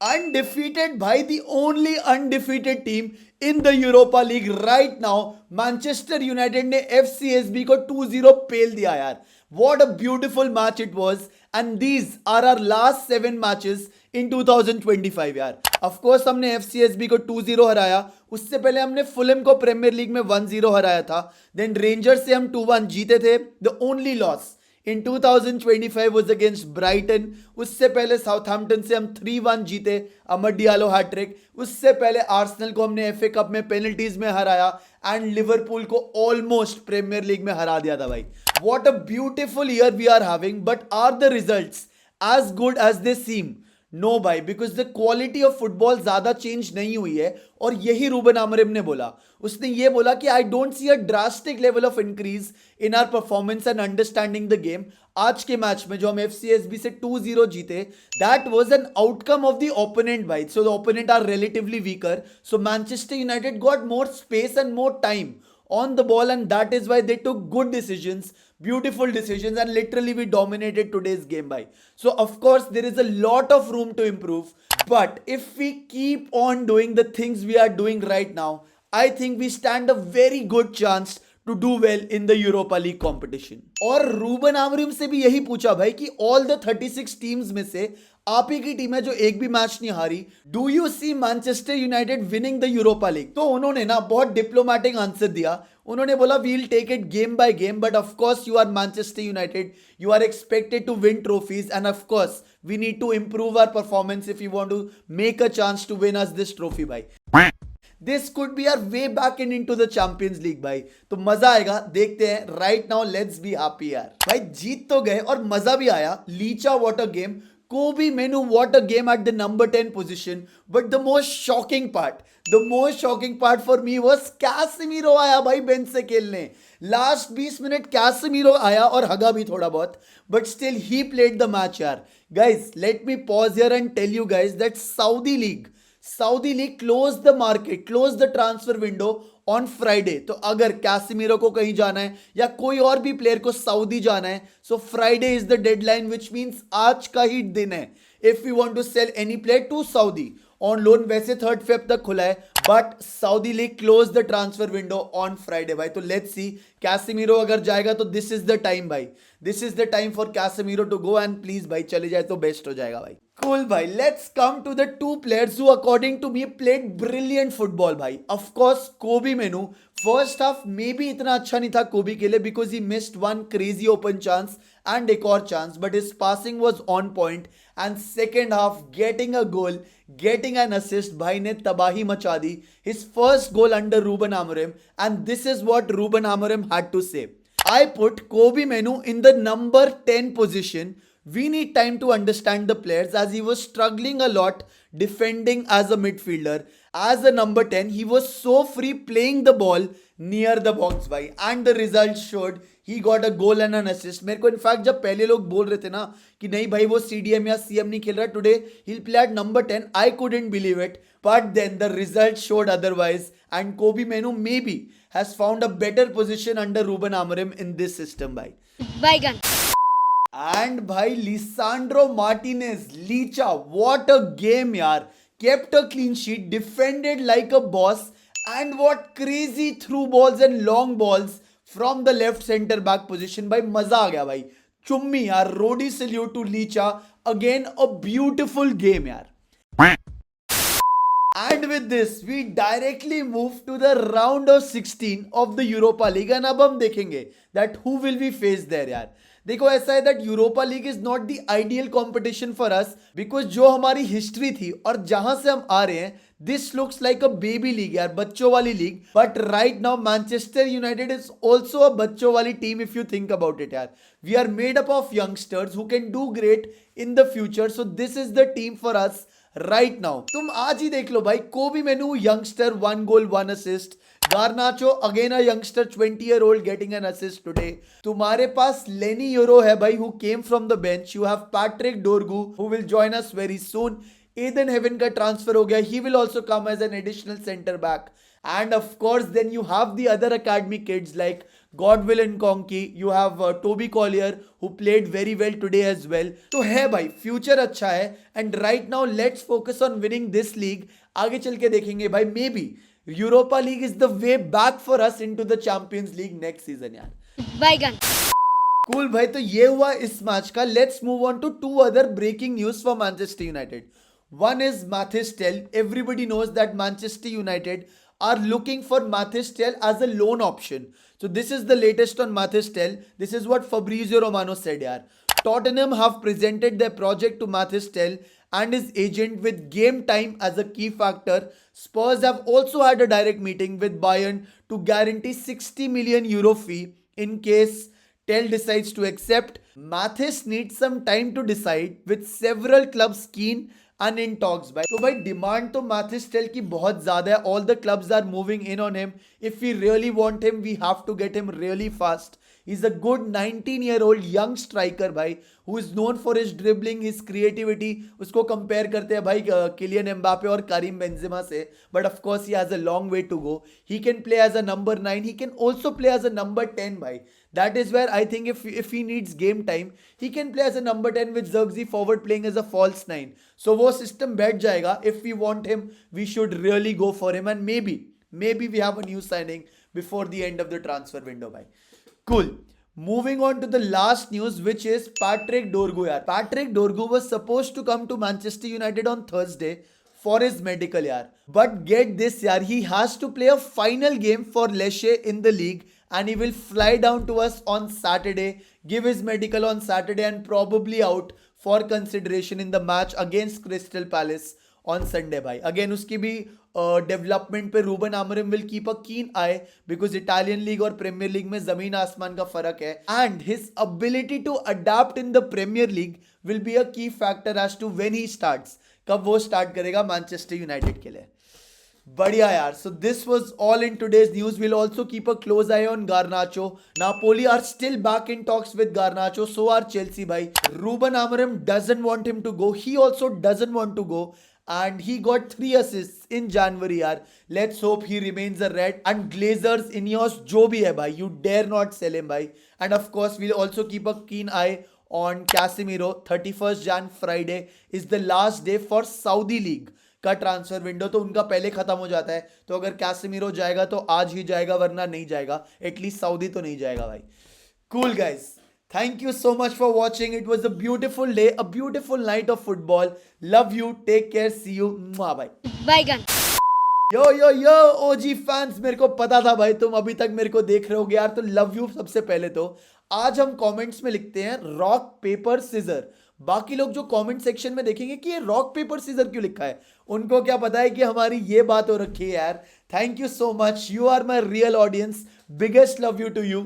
Undefeated by the only undefeated team in the Europa League right now. Manchester United ने FCSB को 2-0 पेल दिया यार. What a beautiful match it was, and these are our last 7 matches in 2025 यार. Of course हमने FCSB को 2-0 हराया. उससे पहले हमने फुलम को प्रीमियर लीग में 1-0 हराया था. Then Rangers से हम 2-1 जीते थे. The only loss in 2025 was against Brighton. उससे पहले साउथहैम्पटन से हम 3-1 जीते, अमर डियालो हैट्रिक. उससे पहले आर्सेनल को हमने FA कप में पेनल्टीज में हराया एंड लिवरपूल को ऑलमोस्ट प्रीमियर लीग में हरा दिया था भाई. What a beautiful year we are having, but are the results as good as they seem? No भाई, because the quality of football ज्यादा चेंज नहीं हुई है. और यही रूबन आमोरिम ने बोला. उसने ये बोला कि I don't see a drastic level of increase in our performance and understanding the game. आज के मैच में जो हम FCSB से 2-0 जीते, that was an outcome of the opponent भाई. So the opponent are relatively weaker, so Manchester United got more space and more time on the ball, and that is why they took good decisions, beautiful decisions, and literally we dominated today's game by. So of course there is a lot of room to improve, but if we keep on doing the things we are doing right now, I think we stand a very good chance to do well in the Europa League competition. और Ruben आमोरिम से भी यही पूछा भाई कि all the 36 teams में से आप ही की टीम है जो एक भी मैच नहीं हारी. Do you see Manchester United winning the Europa League? तो उन्होंने ना बहुत डिप्लोमेटिक आंसर दिया. उन्होंने बोला we'll take it game by game, but of course you are Manchester United, you are expected to win trophies, and of course we need to improve our performance if you want to make a chance to win us this trophy भाई. This could be our way back in into the Champions League भाई. तो मजा आएगा, देखते हैं. Right now let's be happy यार. भाई जीत तो गए और मजा भी आया. Licha what a game. Kobe Menu, what a game at the number 10 position. But the most shocking part for me was Casemiro आया भाई बेंच से खेलने. लास्ट 20 मिनट Casemiro आया और हगा भी थोड़ा बहुत. But still he played the match यार. Guys, let me pause here and tell you guys that Saudi League closed the market, closed the transfer window on Friday. तो अगर कैसेमीरो को कहीं जाना है या कोई और भी प्लेयर को सऊदी जाना है, so Friday is the deadline, which means आज का ही दिन है if you want to sell any player to Saudi on loan. वैसे 3 Feb तक खुला है, but Saudi league close the transfer window on Friday भाई. तो लेट्स सी, कैसेमीरो अगर जाएगा तो दिस इज द टाइम भाई. This is the time for Casemiro to go, and please भाई चले जाए तो बेस्ट हो जाएगा भाई. Cool भाई. Let's come to the 2 players who according to me played brilliant football भाई. Of course Kobe Menu. First half maybe इतना अच्छा नहीं था कोबी के लिए because he missed one crazy open chance and एक और chance, but his passing was on point, and second half getting a goal, getting an assist, भाई ने तबाही मचा दी. His first goal under Ruben Amorim, and this is what Ruben Amorim had to say. I put Kobe Menu in the number 10 position. We need time to understand the players as he was struggling a lot defending as a midfielder. As a number 10, he was so free playing the ball near the box भाई, and the results showed. He got a goal and an assist. मेरे को in fact जब पहले लोग बोल रहे थे ना कि नहीं भाई वो CDM या CM नहीं खेल रहा today, he'll play at number 10, I couldn't believe it. But then the results showed otherwise, and Kobe Menu maybe has found a better position under Ruben Amorim in this system भाई. Bygone. And भाई Lisandro Martinez, Licha, what a game यार. Kept a clean sheet, defended like a boss, and what crazy through balls and long balls from the left center back position भाई. मजा आ गया भाई. चुम्मी यार, रोडी salute to Licha. Again a beautiful game यार. And with this, we directly move to the round of 16 of the Europa League, and अब हम देखेंगे that who will we face there यार. देखो ऐसा है that Europa league is not the ideal competition for us, because जो हमारी history थी और जहां से हम आ रहे हैं, this looks like a baby league यार, बच्चों वाली league. But right now Manchester United is also a बच्चों वाली team if you think about it यार. We are made up of youngsters who can do great in the future. So this is the team for us right now. तुम आज ही देख लो भाई, Kobbie Mainoo youngster, 1 goal 1 assist. Garnacho again a youngster, 20-year-old getting an assist today. तुम्हारे पास लेनी euro है भाई, who came from the bench. You have Patrick Dorgu who will join us very soon. Ayden Heaven का transfer हो गया, he will also come as an additional centre back. And of course, then you have the other academy kids like Godwill and Conky. You have Toby Collier who played very well today as well. तो है भाई, future अच्छा है. And right now, let's focus on winning this league. आगे चल के देखेंगे भाई, maybe Europa League is the way back for us into the Champions League next season यार. Bygone. कूल भाई, तो ये हुआ इस मैच का. Let's move on to to other breaking news for Manchester United. One is Mathys Tel. Everybody knows that Manchester United are looking for Mathys Tel as a loan option. So this is the latest on Mathys Tel. This is what Fabrizio Romano said yaar. Tottenham have presented their project to Mathys Tel and his agent with game time as a key factor. Spurs have also had a direct meeting with Bayern to guarantee 60 million euro fee in case Tel decides to accept. Mathys needs some time to decide with several clubs keen and in talks भाई. तो भाई demand तो Mathys Tel की बहुत ज्यादा है. All the clubs are moving in on him. If we really want him, we have to get him really fast. He's a good 19-year-old young striker भाई, who is known for his dribbling, his creativity. उसको compare करते हैं भाई Kylian Mbappe और Karim Benzema से. But of course he has a long way to go. He can play as a number 9. He can also play as a number 10 भाई. That is where I think if he needs game time, he can play as a number 10 with Zirkzee forward playing as a false 9. So वो system बैठ जाएगा. If we want him, we should really go for him, and maybe we have a new signing before the end of the transfer window भाई. Cool. Moving on to the last news, which is Patrick Dorgu yaar. Patrick Dorgu was supposed to come to Manchester United on Thursday for his medical yaar. But get this yaar, he has to play a final game for Lecce in the league, and he will fly down to us on Saturday, give his medical on Saturday, and probably out for consideration in the match against Crystal Palace on Sunday भाई. Again उसकी भी development पे Ruben Amorim will keep a keen eye, because Italian League और Premier League में जमीन आसमान का फर्क है. And his ability to adapt in the Premier League will be a key factor as to when he starts. कब वो start करेगा मैनचेस्टर यूनाइटेड के लिए. बढ़िया यार. So this was all in today's news. Will also keep a close I on Garnacho. Napoli are still back in talks with Garnacho. So are Chelsea भाई. Ruben Amorim doesn't want him to go. He also doesn't want to go. And he got 3 assists in January yaar. Let's hope he remains a Red. And Glazers, Ineos, जो भी है भाई, you dare not sell him भाई. And of course we'll also keep a keen eye on Casemiro. 31st Jan Friday is the last day for Saudi League का transfer window. तो उनका पहले खत्म हो जाता है. तो अगर कैसेमिरो जाएगा तो आज ही जाएगा, वरना नहीं जाएगा. एटलीस्ट सऊदी तो नहीं जाएगा भाई. Cool guys. Thank you so much for watching. It was a beautiful day, a beautiful night of football. Love you. Take care. See you. Mwah, bye. Bygone. Yo OG fans, मेरे को पता था भाई तुम अभी तक मेरे को देख रहे होगे यार. तो लव यू. सबसे पहले तो आज हम कमेंट्स में लिखते हैं रॉक पेपर सीजर. बाकी लोग जो कमेंट सेक्शन में देखेंगे कि ये रॉक पेपर सीजर क्यों लिखा है, उनको क्या पता है कि हमारी ये बात हो रखी है यार. Thank you so much. You are my real audience. Biggest love you to you.